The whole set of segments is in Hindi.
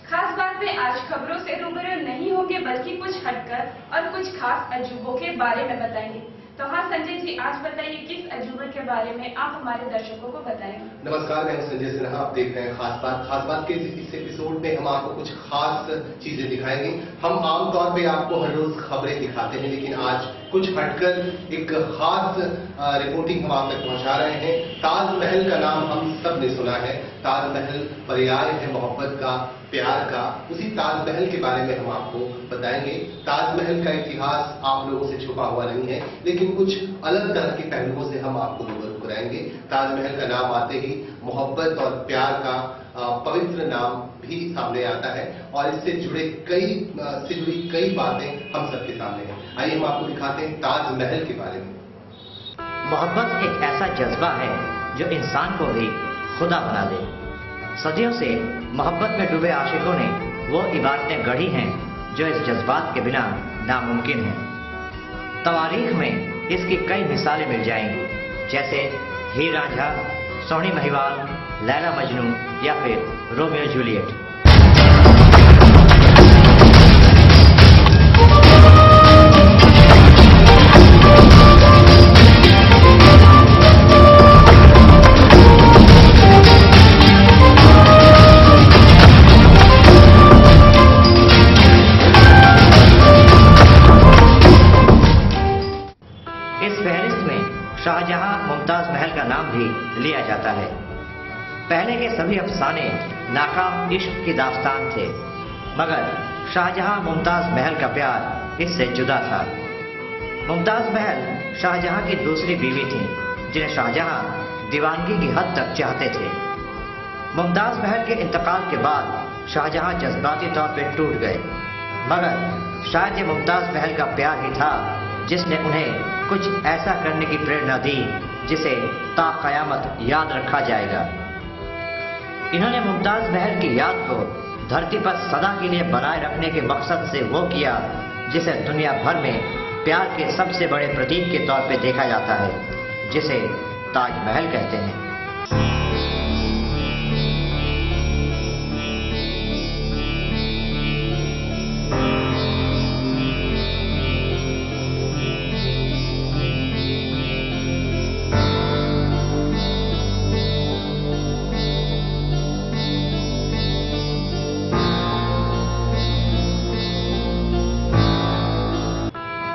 खास बात में आज खबरों से रूबरू नहीं होंगे, बल्कि कुछ हटकर और कुछ खास अजूबों के बारे में बताएंगे। तो हाँ संजय जी, आज बताइए किस अजूबे के बारे में आप हमारे दर्शकों को बताएंगे। नमस्कार, मैं हूं संजय सिन्हा। आप देख रहे हैं खास बात के इस एपिसोड में हम आपको कुछ खास चीजें दिखाएंगे। हम आमतौर पे आपको हर रोज खबरें दिखाते हैं, लेकिन आज कुछ हटकर एक खास रिपोर्टिंग हम आप तक पहुंचा रहे हैं। ताजमहल का नाम हम सब ने सुना है। ताजमहल पर्याय है मोहब्बत का, प्यार का। उसी ताजमहल के बारे में हम आपको बताएंगे। ताजमहल का इतिहास आप लोगों से छुपा हुआ नहीं है, लेकिन कुछ अलग तरह के पहलुओं से हम आपको रूबरू कराएंगे। ताजमहल का नाम आते ही मोहब्बत और प्यार का पवित्र नाम भी सामने आता है, और इससे जुड़ी कई बातें हम सबके सामने हैं। आइए हम आपको दिखाते हैं ताजमहल के बारे में। मोहब्बत एक ऐसा जज्बा है जो इंसान को भी खुदा बना दे। सदियों से मोहब्बत में डूबे आशिकों ने वो इबारतें गढ़ी हैं जो इस जज्बात के बिना नामुमकिन हैं। तवारीख में इसकी कई मिसालें मिल जाएंगी, जैसे हीर रांझा, सोहनी महिवाल, लैला मजनू या फिर रोमियो जूलियट। शाहजहां मुमताज महल का नाम भी लिया जाता है। पहले के सभी अफसाने नाकाम इश्क की दास्तान थे, मगर शाहजहां मुमताज महल का प्यार इससे जुदा था। मुमताज महल शाहजहां की दूसरी बीवी थी, जिन्हें शाहजहां दीवानगी की हद तक चाहते थे। मुमताज महल के इंतकाल के बाद शाहजहां जज्बाती तौर पर टूट गए, मगर शायद ये मुमताज महल का प्यार ही था जिसने उन्हें कुछ ऐसा करने की प्रेरणा दी जिसे ता कयामत याद रखा जाएगा। इन्होंने मुमताज महल की याद को धरती पर सदा के लिए बनाए रखने के मकसद से वो किया जिसे दुनिया भर में प्यार के सबसे बड़े प्रतीक के तौर पे देखा जाता है, जिसे ताजमहल कहते हैं।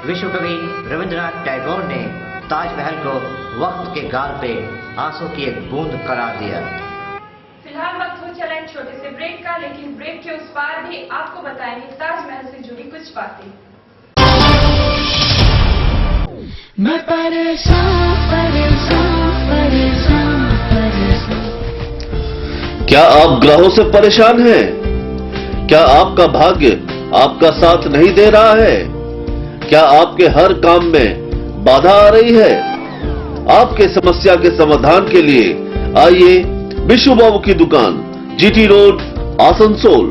विश्व कवि रविंद्रनाथ टैगोर ने ताजमहल को वक्त के गाल पे आंसू की एक बूंद करार दिया। फिलहाल वक्त हो चला एक छोटे से ब्रेक का, लेकिन ब्रेक के उस पार भी आपको बताएंगे ताजमहल से जुड़ी कुछ बातें। मैं परेशान। क्या आप ग्रहों से परेशान हैं? क्या आपका भाग्य आपका साथ नहीं दे रहा है? क्या आपके हर काम में बाधा आ रही है? आपके समस्या के समाधान के लिए आइए विशु बाबू की दुकान, जीटी रोड, आसनसोल।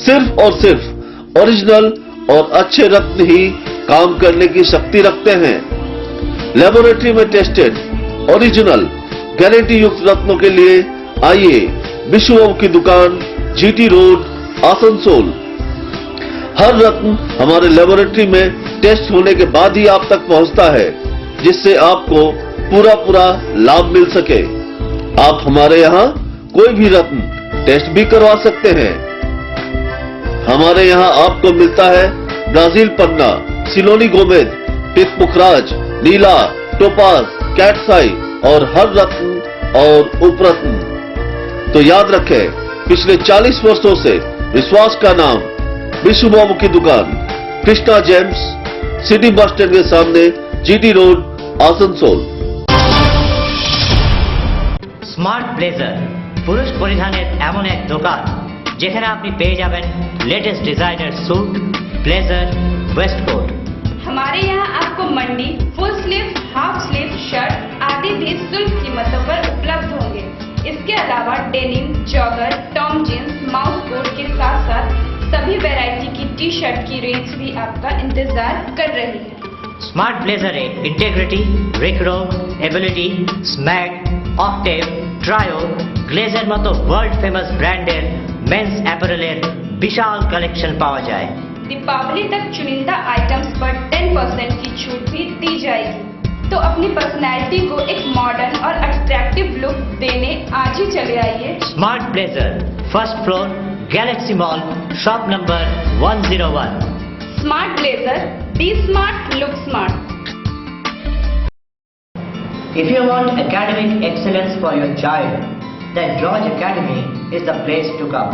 सिर्फ और सिर्फ ओरिजिनल और अच्छे रत्न ही काम करने की शक्ति रखते हैं। लेबोरेटरी में टेस्टेड ओरिजिनल गारंटी युक्त रत्नों के लिए आइए विशु बाबू की दुकान, जीटी रोड, आसनसोल। हर रत्न हमारे लेबोरेटरी में टेस्ट होने के बाद ही आप तक पहुंचता है, जिससे आपको पूरा लाभ मिल सके। आप हमारे यहाँ कोई भी रत्न टेस्ट भी करवा सकते हैं। हमारे यहाँ आपको मिलता है ब्राजील पन्ना, सिलोनी गोमेद, पितमुखराज, नीला, टोपाज, कैटसाई और हर रत्न और उपरत्न। तो याद रखें, पिछले 40 वर्षों से विश्वास का नाम विशु बाबू की दुकान, Krishna gems, city bus stand के सामने, GT road, Asansol. Smart blazer পুরুষ পরিধানের এমন এক দোকান যেখানে আপনি পেয়ে যাবেন latest designer suit, blazer, waistcoat. हमारे यहाँ आपको मंडी, full sleeve, half sleeve shirt आदि भी सुलभ कीमतों पर उपलब्ध होंगे। इसके अलावा डेनिम, जॉगर, टॉम जींस, माउस कोट के साथ साथ सभी वैरायटी की टी शर्ट की रेंज भी आपका इंतजार कर रही है। स्मार्ट ब्लेजर इंटेग्रिटी, रिक्रो, एबिलिटी, स्मैग, ऑक्टेव, ट्रायो, ग्लेजर मतो वर्ल्ड फेमस ब्रांडेर मेंस अपैरेलेर विशाल कलेक्शन पाওয়া যায়। दीपावली तक चुनिंदा आइटम्स पर 10% की छूट भी दी जाएगी। तो अपनी पर्सनैलिटी को एक मॉडर्न और अट्रैक्टिव लुक देने आज ही चले आइए smart blazer, first floor, galaxy mall, shop number 101। Smart blazer, be smart, look smart. If you want academic excellence for your child, then George Academy is the place to come.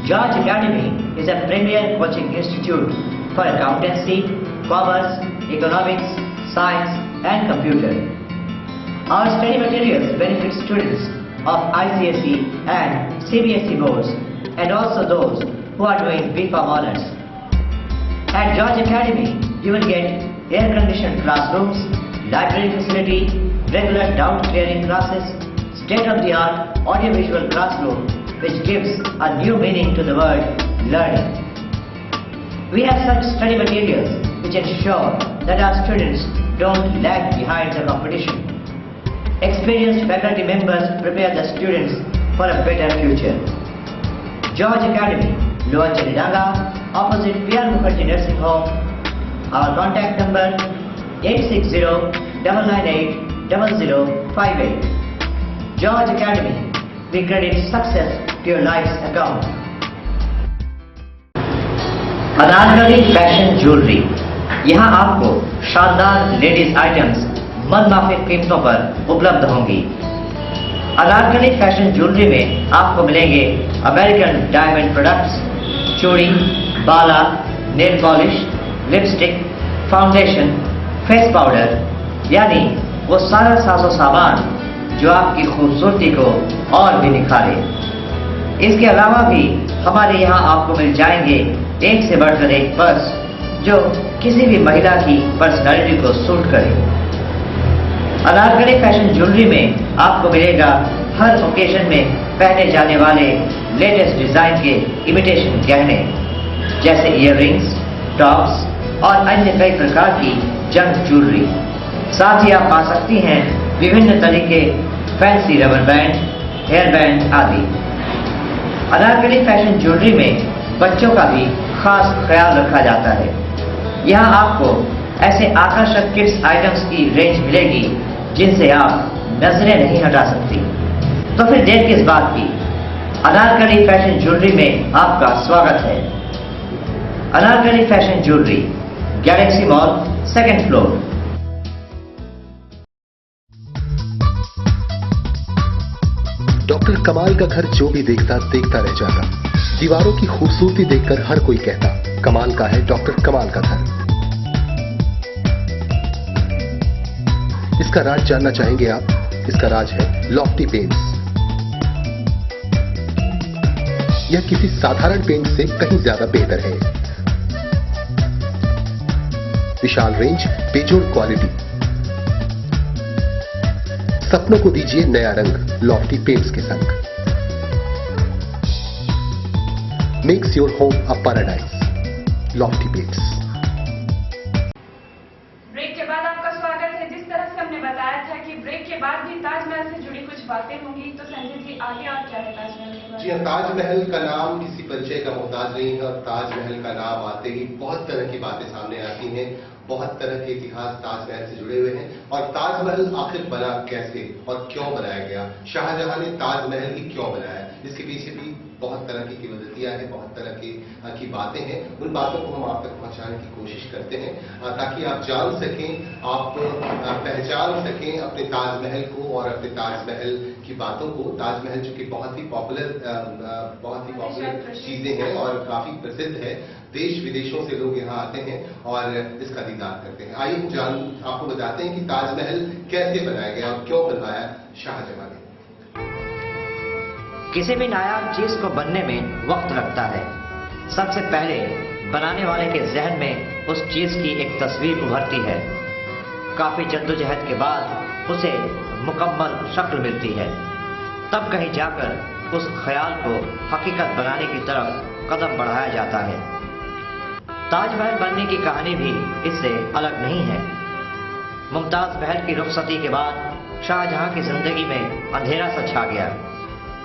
George Academy is a premier coaching institute for accountancy, commerce, economics, science and computer. Our study materials benefit students of ICSE and CBSE boards and also those who are doing BPharm honors. At George Academy, you will get air-conditioned classrooms, library facility, regular doubt clearing classes, state-of-the-art audiovisual classroom which gives a new meaning to the word learning. We have such study materials which ensure that our students don't lag behind the competition. Experienced faculty members prepare the students for a better future. George Academy, Lower Chalidanga, opposite PR Mukherjee Nursing Home. Our contact number 860-998-0058. George Academy, we credit success to your life's account. Anarkali fashion jewellery, यहाँ आपको शानदार लेडीज आइटम्स मनमाफिक कीमतों पर उपलब्ध होंगी। अनारकली फैशन ज्वेलरी में आपको मिलेंगे अमेरिकन डायमंड प्रोडक्ट्स, चूड़ी, बाला, nail polish, lipstick, foundation, face powder, यानी वो सारा साजो सामान जो आपकी खूबसूरती को और भी निखारे। इसके अलावा भी हमारे यहाँ आपको मिल जाएंगे एक से बढ़कर एक पर्स जो किसी भी महिला की पर्सनालिटी को सूट करे। अनारकली फैशन ज्वेलरी में आपको मिलेगा हर ओकेजन में पहने जाने वाले लेटेस्ट डिजाइन के इमिटेशन गहने जैसे इयररिंग्स, टॉप्स और अन्य कई प्रकार की जंग ज्वेलरी। साथ ही आप पा सकती हैं विभिन्न तरीके fancy rubber band, hair band आदि। अनारकली फैशन ज्वेलरी में बच्चों का भी खास ख्याल रखा जाता है। यहाँ आपको ऐसे आकर्षक किड्स आइटम्स की रेंज मिलेगी जिनसे आप नजरें नहीं हटा सकती। तो फिर देर किस बात की, अनारकली फैशन ज्वेलरी में आपका स्वागत है। Anarkali fashion jewellery, Galaxy mall, 2nd floor. Doctor कमाल का घर जो भी देखता देखता रह जाता। दीवारों की खूबसूरती देखकर हर कोई कहता कमाल का है डॉक्टर कमाल का घर। इसका राज जानना चाहेंगे आप? इसका राज है लॉफ्टी पेंट्स। यह किसी साधारण पेंट से कहीं ज्यादा बेहतर है। विशाल रेंज, बेजोड़ क्वालिटी। सपनों को दीजिए नया रंग लॉफ्टी पेंट्स के संग। Makes your home a paradise, Lofty paints. Break के बाद आपका स्वागत है। जिस तरह से हमने बताया था कि ब्रेक के बाद भी ताजमहल से जुड़ी कुछ बातें होंगी, तो संजय जी आगे और क्या है ताजमहल के बारे में? जी हाँ, ताजमहल का नाम किसी परिचय का मोहताज नहीं है और ताजमहल का नाम आते ही बहुत तरह की बातें सामने आती हैं। बहुत तरह के इतिहास ताजमहल से जुड़े हुए हैं। और ताजमहल आखिर बना कैसे और क्यों बनाया गया, शाहजहां ने ताजमहल ही क्यों बनाया, इसके पीछे भी बहुत तरह की किंवदंतियां हैं, बहुत तरह की बातें हैं। उन बातों को हम आप तक पहुंचाने की कोशिश करते हैं ताकि आप जान सकें, आप पहचान सकें अपने ताजमहल को और अपने ताजमहल की बातों को। ताजमहल जो कि बहुत ही पॉपुलर चीजें हैं और काफी प्रसिद्ध है। देश विदेशों से लोग यहाँ आते हैं और इसका दीदार करते हैं। आइए आपको बताते हैं कि ताजमहल कैसे बनाया गया और क्यों बनवाया शाहजहां ने। किसी भी नायाब चीज को बनने में वक्त लगता है। सबसे पहले बनाने वाले के जहन में उस चीज की एक तस्वीर उभरती है। काफी जद्दोजहद के बाद उसे मुकम्मल शक्ल मिलती है। तब कहीं जाकर उस ख्याल को हकीकत बनाने की तरफ कदम बढ़ाया जाता है। ताजमहल बनने की कहानी भी इससे अलग नहीं है। मुमताज महल की रुखसती के बाद शाहजहां की जिंदगी में अंधेरा सा छा गया।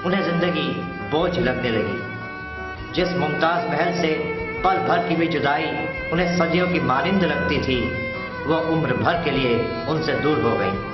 उन्हें जिंदगी बोझ लगने लगी। जिस मुमताज महल से पल भर की भी जुदाई उन्हें सदियों की मानिंद लगती थी, वो उम्र भर के लिए उनसे दूर हो गई।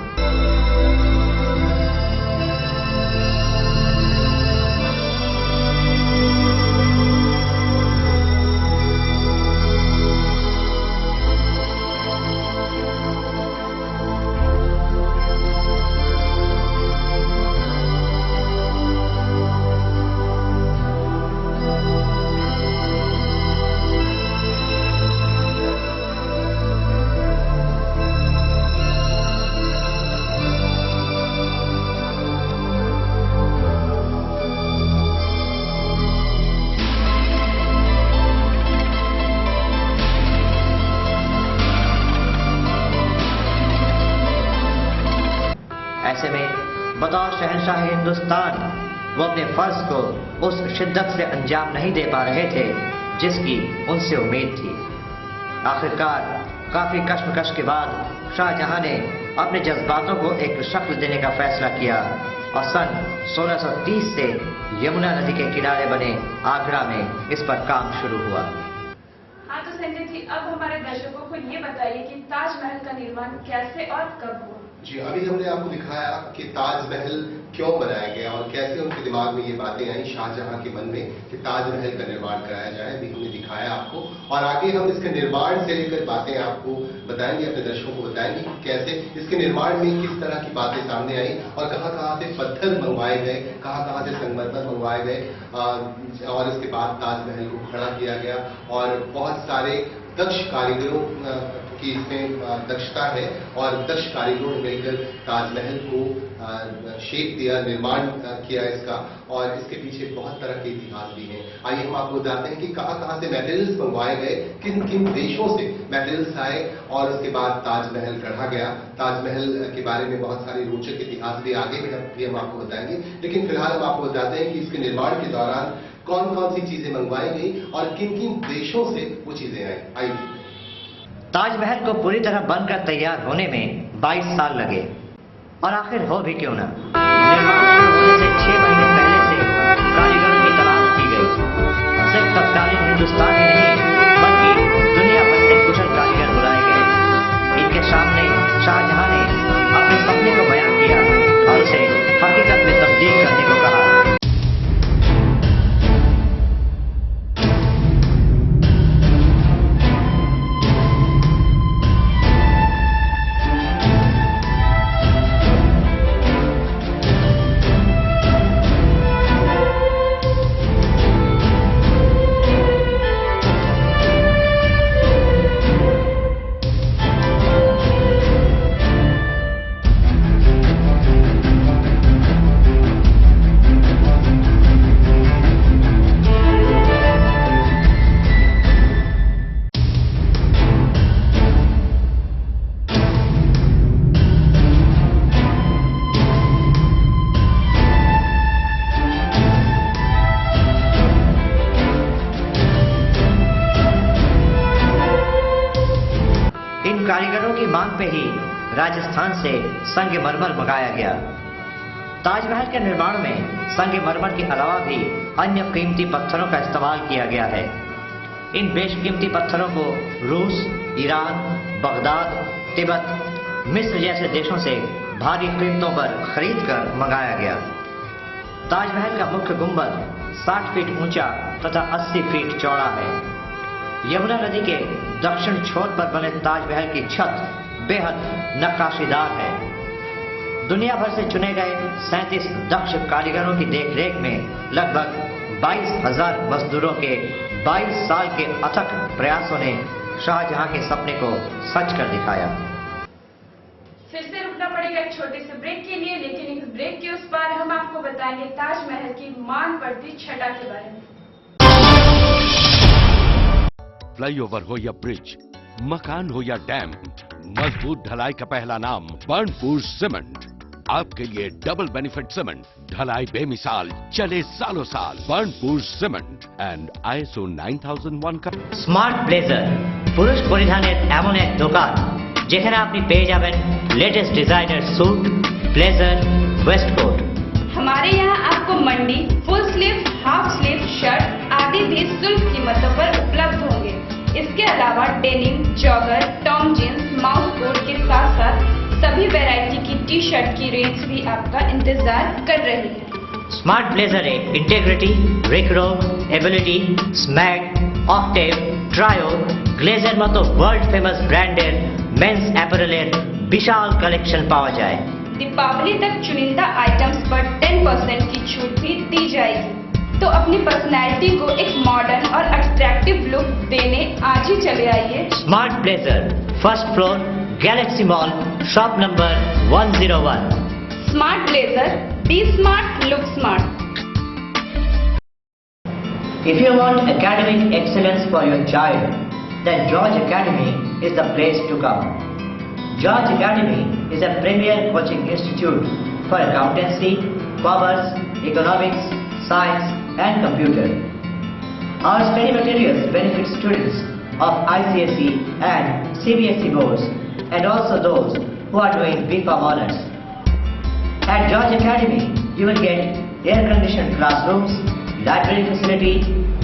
ऐसे में बतौर शहंशाह हिंदुस्तान वो अपने फर्ज को उस शिद्दत से अंजाम नहीं दे पा रहे थे जिसकी उनसे उम्मीद थी। आखिरकार काफी कश्मकश के बाद शाहजहां ने अपने जज्बातों को एक शक्ल देने का फैसला किया और सन 1630 से यमुना नदी के किनारे बने आगरा में इस पर काम शुरू हुआ। हाँ तो संजय जी, अब हमारे दर्शकों को ये बताइए कि ताजमहल का निर्माण कैसे और कब हुआ। जी, अभी हमने आपको दिखाया कि ताजमहल क्यों बनाया गया और कैसे उनके दिमाग में ये बातें आई शाहजहां के मन में कि ताजमहल का निर्माण कराया जाए। अभी हमने दिखाया आपको और आगे हम इसके निर्माण से लेकर बातें आपको बताएंगे, अपने दर्शकों को बताएंगे कि कैसे इसके निर्माण में किस तरह की बातें सामने आई और कहां से पत्थर मंगवाए गए, कहां से संगमरमर मंगवाए गए और इसके बाद ताजमहल को खड़ा किया गया। और बहुत सारे दक्ष कारीगरों की इसमें दक्षता है और दक्ष कारीगरों ने मिलकर ताजमहल को शेप दिया, निर्माण किया इसका, और इसके पीछे बहुत तरह के इतिहास भी हैं। आइए हम आपको बताते हैं कि कहां से मटेरियल्स मंगवाए गए, किन किन देशों से मटेरियल्स आए और उसके बाद ताजमहल गढ़ा गया। ताजमहल के बारे में बहुत सारे रोचक इतिहास भी आगे भी हम आपको बताएंगे, लेकिन फिलहाल हम आपको बताते हैं कि इसके निर्माण के दौरान कौन कौन सी चीजें मंगवाई गई और किन किन देशों से वो चीजें आई। आइए, ताजमहल को पूरी तरह बनकर तैयार होने में 22 साल लगे और आखिर हो भी क्यों ना, निर्माण शुरू होने से 6 महीने पहले से कारीगरों की तलाश की गई। सिर्फ तत्कालीन हिंदुस्तान ही नहीं बल्कि दुनिया भर से कुशल कारीगर बुलाए गए। इनके सामने शाहजहां ने अपने सपने को बयान किया और उसे हकीकत में तब्दील करने को कहा। कारीगरों की मांग पे ही राजस्थान से संगमरमर मंगाया गया। ताजमहल के निर्माण में संगमरमर के अलावा भी अन्य कीमती पत्थरों का इस्तेमाल किया गया है। इन बेशकीमती पत्थरों को रूस, ईरान, बगदाद, तिब्बत, मिस्र जैसे देशों से भारी कीमतों पर खरीद कर मंगाया गया। ताजमहल का मुख्य गुंबद 60 फीट ऊंचा तथा 80 फीट चौड़ा है। यमुना नदी के दक्षिण छोर पर बने ताजमहल की छत बेहद नक्काशीदार है। दुनिया भर से चुने गए 37 दक्ष कारीगरों की देखरेख में लगभग 22,000 मजदूरों के 22 साल के अथक प्रयासों ने शाहजहां के सपने को सच कर दिखाया। फिर से रुकना पड़ेगा एक छोटे से ब्रेक के लिए, लेकिन इस ब्रेक के उस पार हम आपको बताएंगे ताजमहल की मान बढ़ती छटा के बारे में। फ्लाईओवर हो या ब्रिज, मकान हो या डैम, मजबूत ढलाई का पहला नाम बर्नपुर सीमेंट। आपके लिए डबल बेनिफिट सीमेंट, ढलाई बेमिसाल, चले सालों साल। बर्नपुर सीमेंट एंड ISO 9001 का স্মার্ট ব্লেজার পুরুষ পরিধানের এমন এক দোকান যেখানে আপনি পেয়ে যাবেন latest designer suit, blazer, waistcoat. हमारे यहाँ आपको मंडी full sleeve, half sleeve shirt आदि भी सुलभ कीमतों पर उपलब्ध होंगे। इसके अलावा डेनिम, जॉगर, टॉम जींस, माउस कोट के साथ साथ सभी वैरायटी की टी शर्ट की रेंज भी आपका इंतजार कर रही है। स्मार्ट ब्लेजर इंटेग्रिटी, रिक्रो, एबिलिटी, स्मैग, ऑक्टेव, ट्रायो, গ্লেজের মতো ওয়ার্ল্ড ফেমাস ব্র্যান্ডের মেন্স অ্যাপারেলের বিশাল কালেকশন পাওয়া যায়। दीपावली तक चुनिंदा आइटम्स पर 10% की छूट भी दी जाएगी। तो अपनी पर्सनैलिटी को एक मॉडर्न और अट्रैक्टिव लुक देने आज ही चले आइए smart blazer, first floor, galaxy mall, shop number 101। Smart blazer, be smart, look smart. If you want academic excellence for your child, then George Academy is the place to come. George Academy is a premier coaching institute for accountancy, commerce, economics, science and computer. Our study materials benefit students of ICSE and CBSE boards and also those who are doing BCom honors. At George Academy, you will get air-conditioned classrooms, library facility,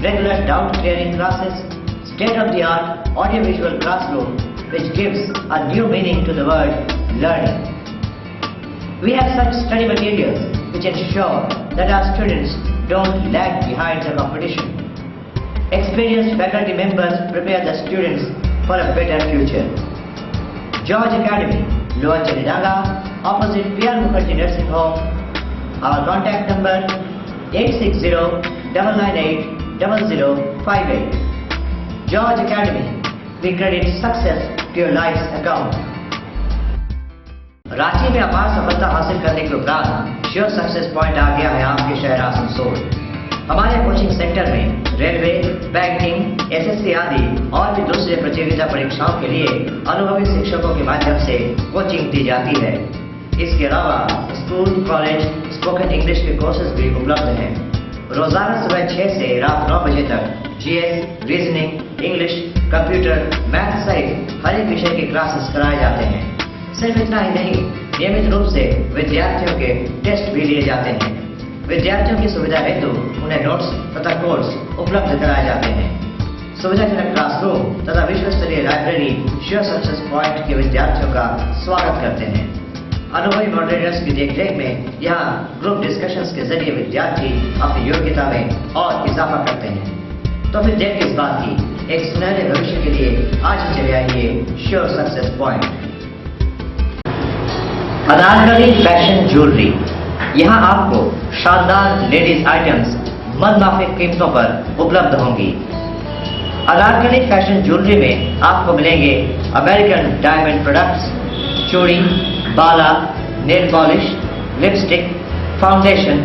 regular doubt clearing classes, state-of-the-art audiovisual classroom which gives a new meaning to the word learning. We have such study materials which ensure that our students don't lag behind the competition. Experienced faculty members prepare the students for a better future. George Academy, Lower Chanidanga, opposite P.R. Mukherjee Nursing Home. Our contact number 8609980058. George Academy, we credit success to your life's account. Ranchi में अपार सफलता हासिल करने के उपरांत श्योर सक्सेस पॉइंट आ गया है आपके शहर आसनसोल। हमारे कोचिंग सेंटर में रेलवे, बैंकिंग, एसएससी आदि और भी दूसरे प्रतियोगिता परीक्षाओं के लिए अनुभवी शिक्षकों के माध्यम से कोचिंग दी जाती है। इसके अलावा स्कूल, कॉलेज, स्पोकन इंग्लिश के कोर्सेज भी उपलब्ध हैं। रोजाना सुबह 6 से रात 9 बजे तक GS, reasoning, English, computer, math सहित हर एक विषय की क्लासेस कराए जाते हैं। सिर्फ इतना ही नहीं, नियमित रूप से विद्यार्थियों के टेस्ट भी लिए जाते हैं। विद्यार्थियों की सुविधा हेतु उन्हें नोट्स तथा कोर्स उपलब्ध कराए जाते हैं। सुविधाजनक क्लासरूम तथा विश्व स्तरीय लाइब्रेरी श्योर सक्सेस पॉइंट के विद्यार्थियों का स्वागत करते हैं। अनुभवी मॉडरेटर्स की देखरेख में यहाँ ग्रुप डिस्कशंस के जरिए विद्यार्थी अपनी योग्यता में और इजाफा करते हैं। तो फिर देर किस बात की, एक सुनहरे भविष्य के लिए आज ही चले आइए sure success point. Anarkali fashion jewellery, यहाँ आपको शानदार लेडीज आइटम्स मनमाफिक कीमतों पर उपलब्ध होंगी। अनारकली फैशन ज्वेलरी में आपको मिलेंगे अमेरिकन डायमंड प्रोडक्ट्स, चूड़ी, बाला, nail polish, lipstick, foundation,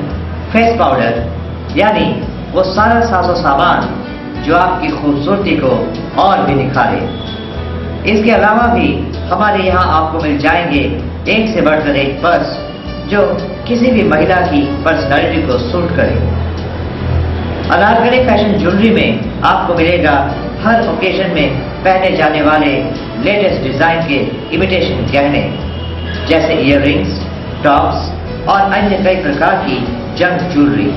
face powder, यानी वो सारा साजो सामान जो आपकी खूबसूरती को और भी निखारे। इसके अलावा भी हमारे यहाँ आपको मिल जाएंगे एक से बढ़कर एक पर्स जो किसी भी महिला की पर्सनालिटी को सूट करे। अनारकली फैशन ज्वेलरी में आपको मिलेगा हर ओकेजन में पहने जाने वाले लेटेस्ट डिजाइन के इमिटेशन गहने जैसे इयररिंग्स, टॉप्स और अन्य कई प्रकार की जंग ज्वेलरी।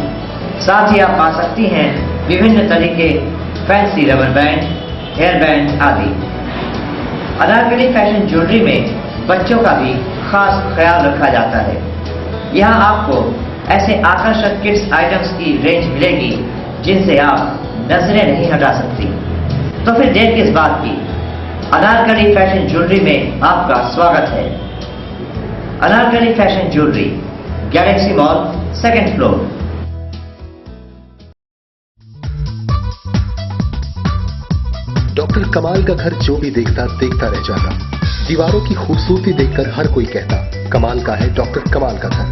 साथ ही आप पा सकती हैं विभिन्न तरह के fancy rubber band, hair band आदि। अनारकली फैशन ज्वेलरी में बच्चों का भी खास ख्याल रखा जाता है। यहाँ आपको ऐसे आकर्षक किड्स आइटम्स की रेंज मिलेगी जिनसे आप नजरें नहीं हटा सकती। तो फिर देर किस बात की, अनारकली फैशन ज्वेलरी में आपका स्वागत है। Anarkali fashion jewellery, Galaxy mall, 2nd floor. Doctor कमाल का घर जो भी देखता रह जाता। दीवारों की खूबसूरती देखकर हर कोई कहता, कमाल का है डॉक्टर कमाल का घर।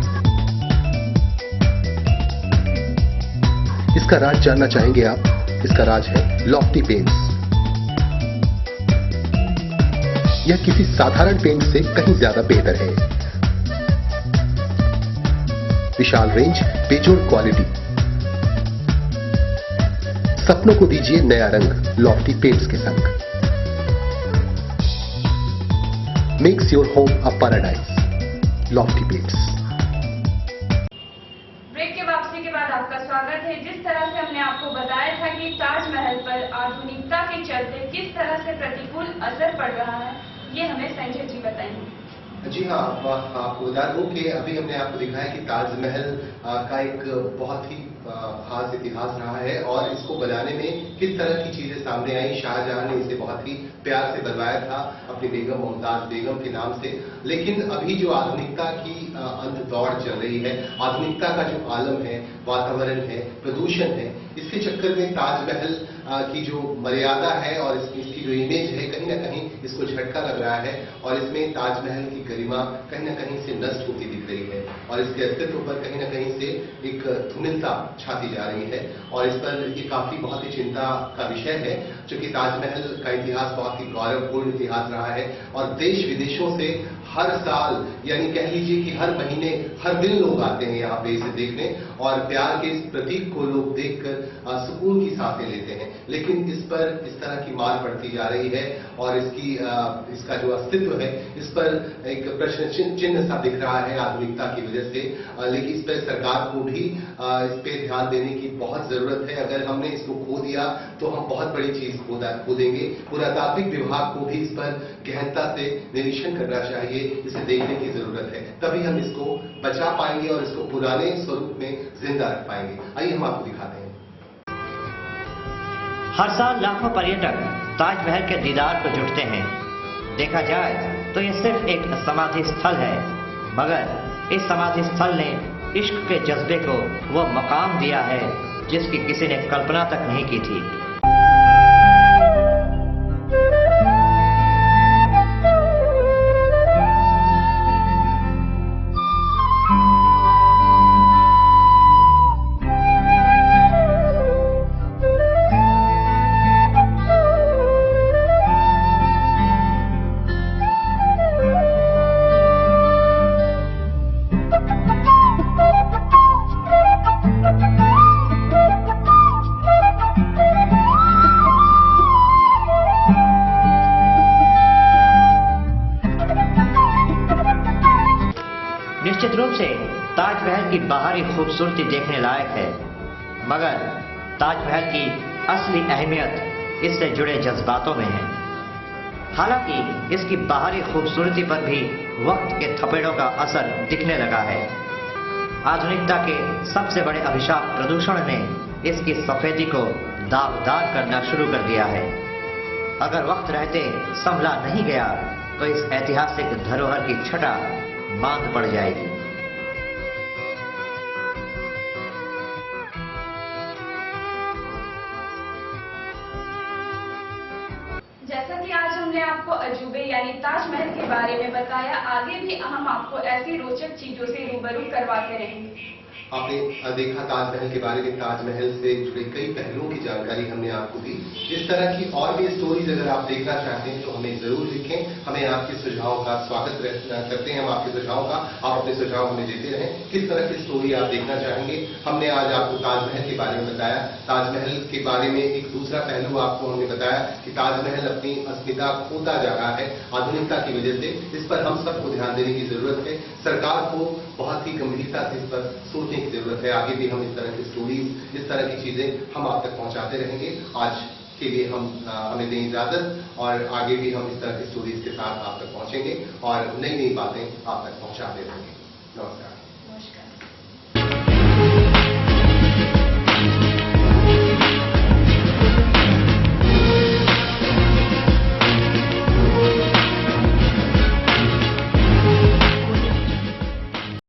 इसका राज जानना चाहेंगे आप? इसका राज है लॉफ्टी पेंट्स। यह किसी साधारण पेंट से कहीं ज्यादा बेहतर है। विशाल रेंज, बेजोड़ क्वालिटी। सपनों को दीजिए नया रंग लॉफ्टी पेंट्स के संग। Makes your home a paradise, Lofty paints. Taj Mahal पर आधुनिकता के चलते किस तरह से प्रतिकूल असर पड़ रहा है, ये हमें संजय जी बताएंगे। जी हाँ, आपको बता दूं कि अभी हमने आपको दिखाया कि ताजमहल का एक बहुत ही खास इतिहास रहा है और इसको बनाने में किस तरह की चीजें सामने आई। शाहजहां ने इसे बहुत ही प्यार से बनवाया था अपनी बेगम मुमताज बेगम के नाम से। लेकिन अभी जो आधुनिकता की अंत दौड़ चल रही है, आधुनिकता का जो आलम है, वातावरण है, प्रदूषण है, इसके चक्कर में ताजमहल की जो मर्यादा है और इसकी जो इमेज है, कहीं ना कहीं इसको झटका लग रहा है और इसमें ताजमहल की गरिमा कहीं ना कहीं से नष्ट होती दिख रही है और इसके अस्तित्व पर कहीं ना कहीं से एक धूमिलता छाती जा रही है। और इस पर ये काफी बहुत ही चिंता का विषय है, क्योंकि ताजमहल का इतिहास बहुत ही गौरवपूर्ण इतिहास रहा है और देश विदेशों से हर साल, यानी कह लीजिए कि हर महीने, हर दिन लोग आते हैं यहाँ पे इसे देखने और प्यार के इस प्रतीक को लोग देखकर सुकून की सांसें लेते हैं। लेकिन इस पर इस तरह की मार पड़ती जा रही है और इसका जो अस्तित्व है, इस पर एक प्रश्न चिन्ह सा दिख रहा है आधुनिकता की वजह से। लेकिन इस पर सरकार को भी इस पे ध्यान देने की बहुत जरूरत है। अगर हमने इसको खो दिया तो हम बहुत बड़ी चीज खो देंगे। पुरातात्विक विभाग को भी इस पर गहनता से निरीक्षण करना चाहिए, इसे देखने की जरूरत है, तभी हम इसको बचा पाएंगे और इसको पुराने स्वरूप में जिंदा रख पाएंगे। आइए हम आपको दिखाते हैं। हर साल लाखों पर्यटक ताजमहल के दीदार को जुटते हैं। देखा जाए तो यह सिर्फ एक समाधि स्थल है, मगर इस समाधि स्थल ने इश्क के जज्बे को वो मकाम दिया है जिसकी किसी ने कल्पना तक नहीं की थी। निश्चित रूप से ताजमहल की बाहरी खूबसूरती देखने लायक है, मगर ताजमहल की असली अहमियत इससे जुड़े जज्बातों में है। हालांकि इसकी बाहरी खूबसूरती पर भी वक्त के थपेड़ों का असर दिखने लगा है। आधुनिकता के सबसे बड़े अभिशाप प्रदूषण ने इसकी सफेदी को दागदार करना शुरू कर दिया है। अगर वक्त रहते संभला नहीं गया तो इस ऐतिहासिक धरोहर की छटा मांद पड़ जाएगी। जैसा कि आज हमने आपको अजूबे यानी ताजमहल के बारे में बताया, आगे भी हम आपको ऐसी रोचक चीजों से रूबरू करवाते रहेंगे। आपने देखा ताजमहल के बारे में, ताजमहल से जुड़े कई पहलुओं की जानकारी हमने आपको दी। इस तरह की और भी स्टोरीज अगर आप देखना चाहते हैं तो हमें जरूर लिखें। हमें आपके सुझावों का स्वागत करते हैं। हम आपके सुझावों का, आप अपने सुझाव हमें देते रहें। किस तरह की स्टोरी आप देखना चाहेंगे। हमने आज आपको ताजमहल के बारे में बताया। ताजमहल के बारे में एक दूसरा पहलू आपको हमने बताया कि ताजमहल अपनी अस्मिता खोता जा रहा है आधुनिकता की वजह से। इस पर हम सबको ध्यान देने की जरूरत है। सरकार को बहुत ही गंभीरता से इस पर सोचने की जरूरत है। आगे भी हम इस तरह की स्टोरीज, इस तरह की चीजें हम आप तक पहुंचाते रहेंगे। आज के लिए हमें दें इजाजत और आगे भी हम इस तरह की स्टोरीज के साथ आप तक पहुंचेंगे और नई नई बातें आप तक पहुंचाते रहेंगे। नमस्कार।